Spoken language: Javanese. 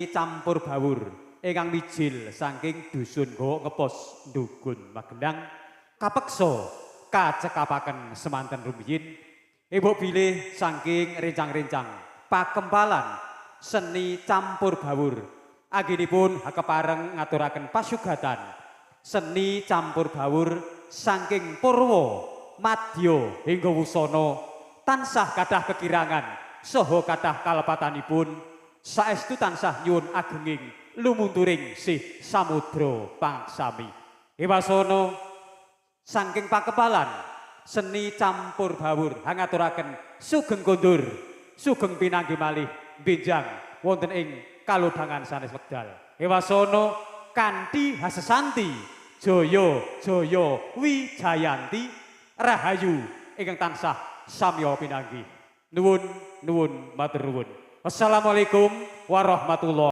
campur bawur ingkang mijil saking dusun Gowo Ngepos Ndugun Magelang kapeksa kacekapaken semanten rumiyin ibu bilih saking rencang-rencang pakempalan seni campur bawur anggenipun kepareng ngaturaken pasugatan seni campur bawur saking Purwa Madya hingga wusana tansah kathah kekirangan saha kathah kalepatanipun saestu tansah nyuwun agenging lumunturing sih samudra pangsami. Ewasana saking pakepalan seni campur bawur hangaturaken sugeng kondur, sugeng pinanggi malih benjang wonten ing kalodhangan sanes wekdal. Ewasana kanthi hasesanti jaya jaya wijayanti rahayu ingkang tansah samya pinanggih. Nuwun nuwun matur nuwun. Wassalamualaikum warahmatullahi